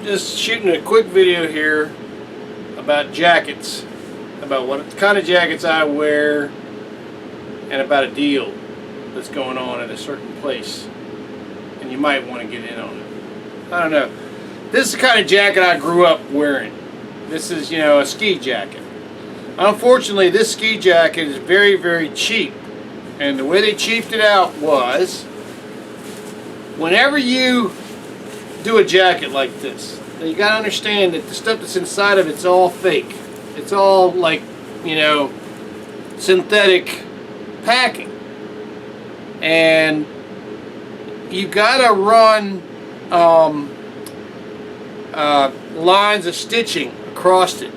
Just shooting a quick video here about jackets, about what kind of jackets I wear, and about a deal that's going on at a certain place, and you might want to get in on it. I don't know. This is the kind of jacket I grew up wearing. This is, a ski jacket. Unfortunately, this ski jacket is very, very cheap, and the way they cheaped it out was, whenever you do a jacket like this, you gotta understand that the stuff that's inside of it's all fake. It's all like, synthetic packing. And you gotta run lines of stitching across it.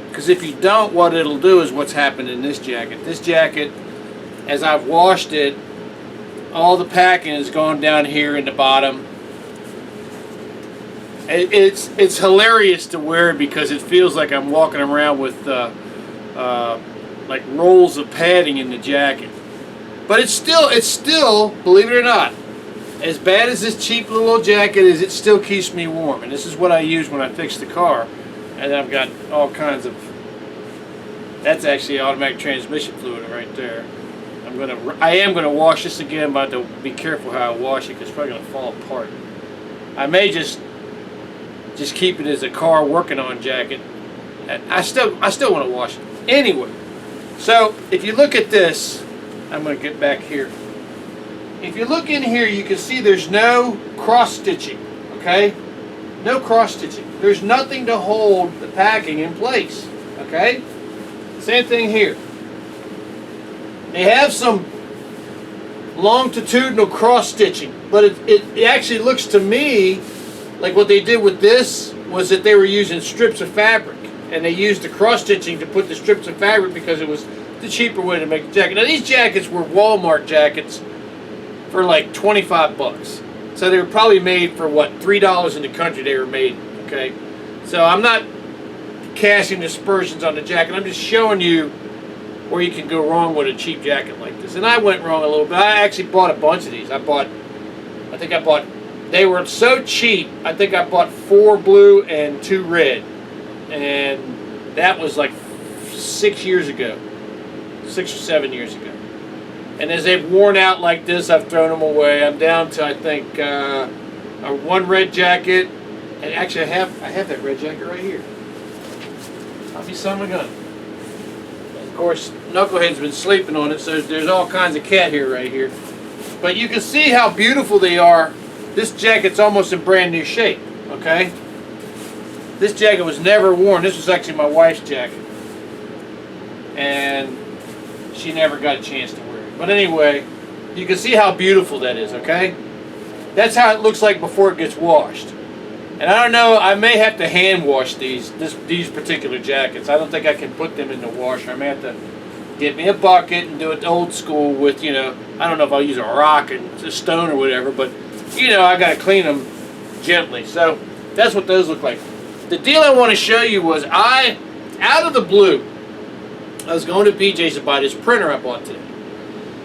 Because if you don't, what it'll do is what's happened in this jacket. This jacket, as I've washed it, all the packing has gone down here in the bottom. It's hilarious to wear because it feels like I'm walking around with like rolls of padding in the jacket. But it's still, believe it or not, as bad as this cheap little jacket is, it still keeps me warm. And this is what I use when I fix the car. And I've got all kinds of, that's actually automatic transmission fluid right there. I am gonna wash this again, but I have to be careful how I wash it because it's probably gonna fall apart. I may just keep it as a car working on jacket. I still want to wash it anyway. So if you look at this, I'm going to get back here. If you look in here, you can see there's no cross stitching. Okay, no cross stitching. There's nothing to hold the packing in place. Okay, same thing here. They have some longitudinal cross stitching, but it actually looks to me like what they did with this was that they were using strips of fabric, and they used the cross stitching to put the strips of fabric because it was the cheaper way to make a jacket. Now these jackets were Walmart jackets for like 25 bucks. So they were probably made for what, $3 in the country they were made, okay? So I'm not casting aspersions on the jacket. I'm just showing you where you can go wrong with a cheap jacket like this. And I went wrong a little bit. I actually bought a bunch of these. They were so cheap, I think I bought 4 blue and 2 red. And that was like 6 years ago. 6 or 7 years ago. And as they've worn out like this, I've thrown them away. I'm down to, I think, a 1 red jacket. And actually, I have that red jacket right here. I'll be son of a gun. And of course, Knucklehead's been sleeping on it, so there's all kinds of cat hair right here. But you can see how beautiful they are. This jacket's almost in brand new shape, okay? This jacket was never worn. This was actually my wife's jacket. And she never got a chance to wear it. But anyway, you can see how beautiful that is, okay? That's how it looks like before it gets washed. And I don't know, I may have to hand wash these particular jackets. I don't think I can put them in the washer. I may have to get me a bucket and do it old school with, I don't know if I'll use a rock and a stone or whatever, but I got to clean them gently. So that's what those look like. The deal I want to show you was out of the blue, I was going to BJ's to buy this printer I bought today.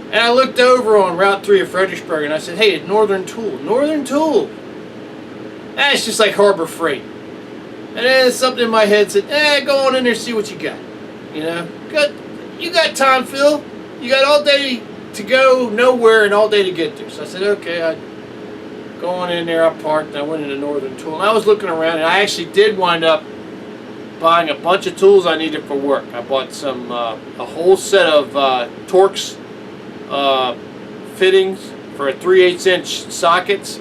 And I looked over on Route 3 of Fredericksburg and I said, hey, Northern Tool. Northern Tool. It's just like Harbor Freight. And then something in my head said, go on in there and see what you got. You got time, Phil. You got all day to go nowhere and all day to get there. So I said, okay, I go on in there. I parked and I went into Northern Tool. And I was looking around and I actually did wind up buying a bunch of tools I needed for work. I bought some a whole set of Torx fittings for 3/8 inch sockets,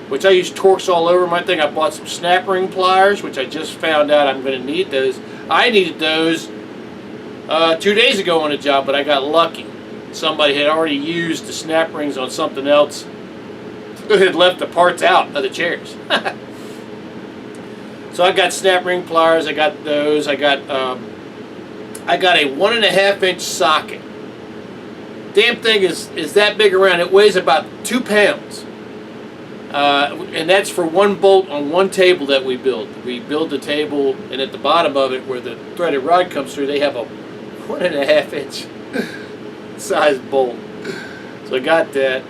which I use Torx all over my thing. I bought some snap ring pliers, which I just found out I'm going to need those. I needed those 2 days ago on a job, but I got lucky. Somebody had already used the snap rings on something else. Had left the parts out of the chairs. So I got snap ring pliers. I got those. I got a 1.5 inch socket. Damn thing is that big around. It weighs about 2 pounds. And that's for one bolt on one table that we build. We build the table, and at the bottom of it, where the threaded rod comes through, they have a 1.5 inch size bolt. So I got that.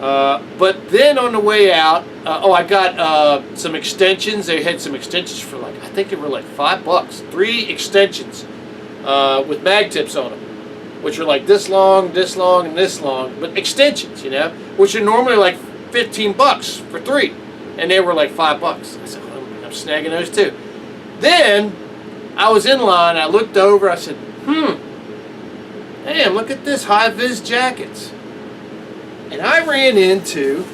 But then on the way out, I got some extensions. They had some extensions for like, I think they were like $5. 3 extensions with mag tips on them, which are like this long, and this long, but extensions, you know, which are normally like $15 for 3, and they were like $5. I said, well, I'm snagging those too. Then I was in line. I looked over. I said, damn, look at this high-vis jackets. And I ran into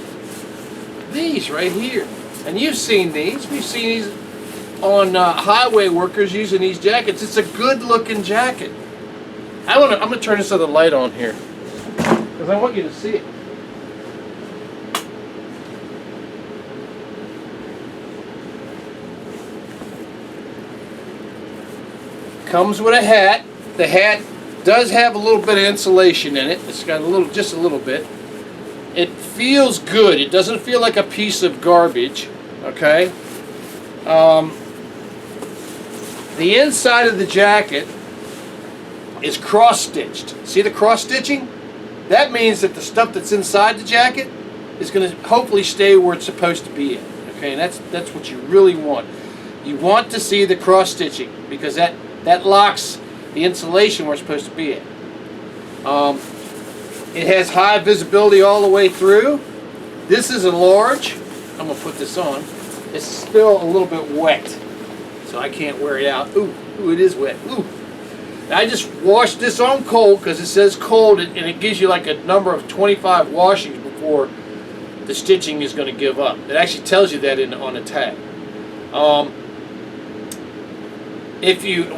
these right here. And you've seen these. We've seen these on highway workers using these jackets. It's a good-looking jacket. I'm gonna turn this other light on here because I want you to see it. Comes with a hat. The hat does have a little bit of insulation in it. It's got just a little bit. It feels good. It doesn't feel like a piece of garbage. Okay. The inside of the jacket is cross-stitched. See the cross-stitching? That means that the stuff that's inside the jacket is going to hopefully stay where it's supposed to be in. Okay, and that's what you really want. You want to see the cross-stitching because that locks the insulation where it's supposed to be at. It has high visibility all the way through. This is a large. I'm going to put this on. It's still a little bit wet, so I can't wear it out. Ooh, it is wet. Ooh. I just washed this on cold because it says cold, and it gives you like a number of 25 washings before the stitching is going to give up. It actually tells you that on the tag.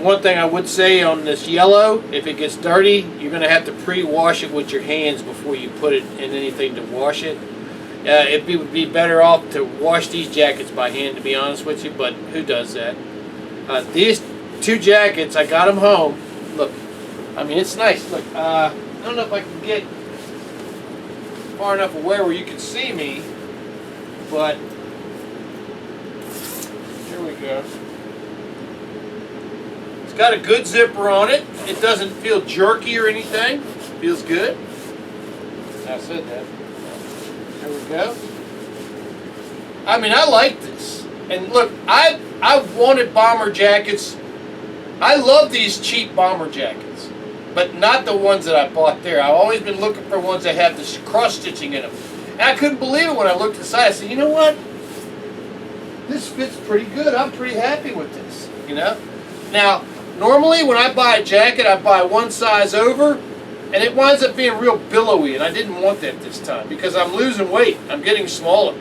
One thing I would say on this yellow, if it gets dirty, you're going to have to pre-wash it with your hands before you put it in anything to wash it. It would be better off to wash these jackets by hand, to be honest with you, but who does that? These 2 jackets, I got them home. Look, I mean, it's nice. Look, I don't know if I can get far enough away where you can see me, but here we go. It's got a good zipper on it. It doesn't feel jerky or anything. It feels good. I said that. There we go. I mean, I like this. And look, I've wanted bomber jackets. I love these cheap bomber jackets, but not the ones that I bought there. I've always been looking for ones that have this cross-stitching in them. And I couldn't believe it when I looked inside. I said, you know what? This fits pretty good. I'm pretty happy with this, you know? Now, normally when I buy a jacket, I buy one size over, and it winds up being real billowy, and I didn't want that this time because I'm losing weight. I'm getting smaller.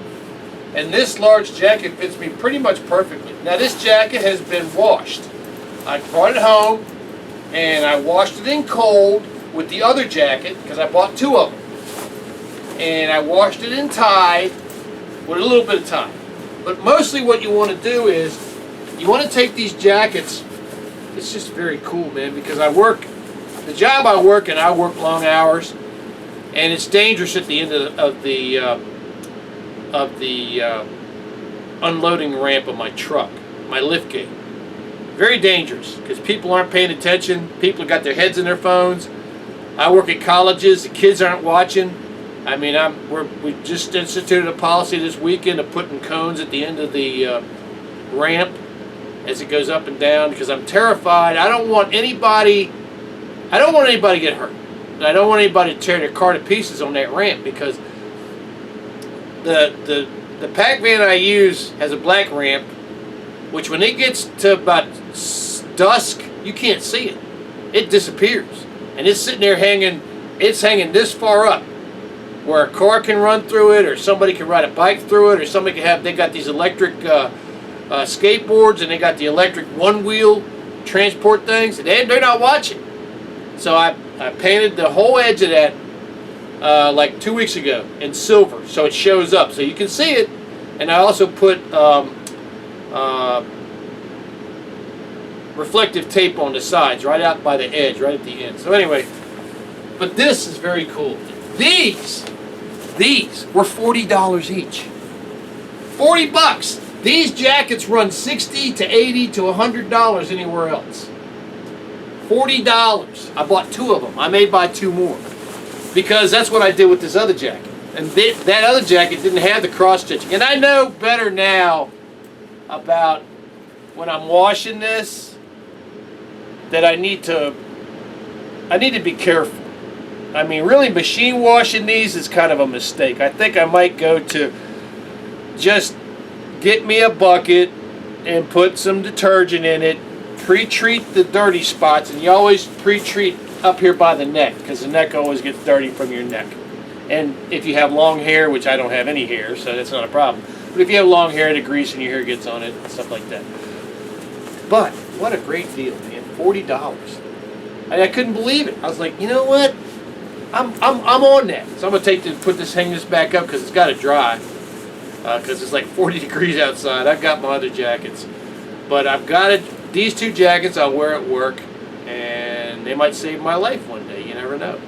And this large jacket fits me pretty much perfectly. Now, this jacket has been washed. I brought it home, and I washed it in cold with the other jacket because I bought 2 of them. And I washed it in Tide with a little bit of Tide. But mostly what you want to do is you want to take these jackets. It's just very cool, man, because the job I work in, I work long hours, and it's dangerous at the end of the unloading ramp of my truck, my lift gate. Very dangerous because people aren't paying attention. People have got their heads in their phones. I work at colleges. The kids aren't watching. I mean, we just instituted a policy this weekend of putting cones at the end of the ramp as it goes up and down because I'm terrified. I don't want anybody to get hurt. I don't want anybody to tear their car to pieces on that ramp because the pack van I use has a black ramp, which when it gets to about dusk, you can't see it. It disappears. And it's sitting there hanging this far up where a car can run through it or somebody can ride a bike through it or somebody can they got these electric skateboards and they got the electric one-wheel transport things. And they're not watching. So I painted the whole edge of that like 2 weeks ago in silver so it shows up so you can see it. And I also put reflective tape on the sides, right out by the edge, right at the end. So anyway, but this is very cool. These were $40 each. $40. These jackets run $60 to $80 to $100 anywhere else. $40. I bought 2 of them. I may buy 2 more because that's what I did with this other jacket. And that other jacket didn't have the cross stitching. And I know better now about when I'm washing this that I need to be careful. I mean, really, machine washing these is kind of a mistake. I think I might go to just get me a bucket and put some detergent in it, pre-treat the dirty spots, and you always pre-treat up here by the neck because the neck always gets dirty from your neck. And if you have long hair, which I don't have any hair, so that's not a problem. But if you have long hair, the grease in your hair gets on it and stuff like that. But what a great deal, man! $40. I couldn't believe it. I was like, you know what? I'm on that. So I'm gonna hang this back up because it's got to dry. Because it's like 40 degrees outside. I've got my other jackets, but I've got it. These two jackets I'll wear at work, and they might save my life one day. You never know.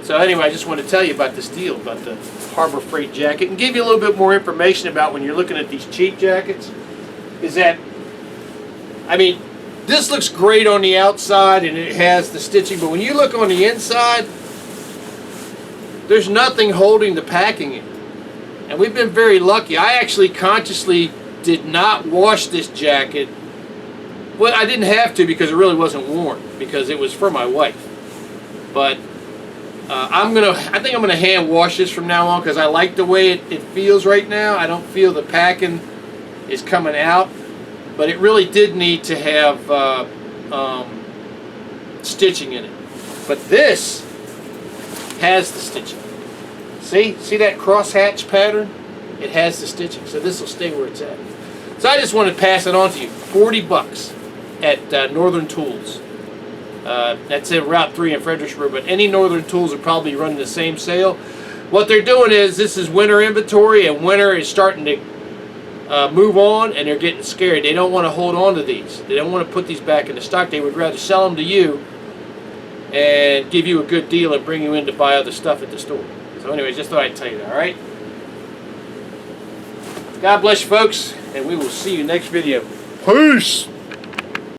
So anyway, I just want to tell you about this deal about the Harbor Freight jacket and give you a little bit more information about when you're looking at these cheap jackets. Is that, I mean, this looks great on the outside and it has the stitching, but when you look on the inside, there's nothing holding the packing in. And we've been very lucky. I actually consciously did not wash this jacket. Well, I didn't have to because it really wasn't worn because it was for my wife. But I think I'm gonna hand wash this from now on because I like the way it feels right now. I don't feel the packing is coming out, but it really did need to have stitching in it. But this has the stitching. See that crosshatch pattern? It has the stitching, so this will stay where it's at. So I just want to pass it on to you. $40 at Northern Tools. That's in Route 3 in Fredericksburg, but any Northern Tools are probably running the same sale. What they're doing is, this is winter inventory, and winter is starting to move on, and they're getting scared. They don't want to hold on to these. They don't want to put these back into stock. They would rather sell them to you and give you a good deal and bring you in to buy other stuff at the store. So anyway, just thought I'd tell you that, all right? God bless you, folks, and we will see you next video. Peace!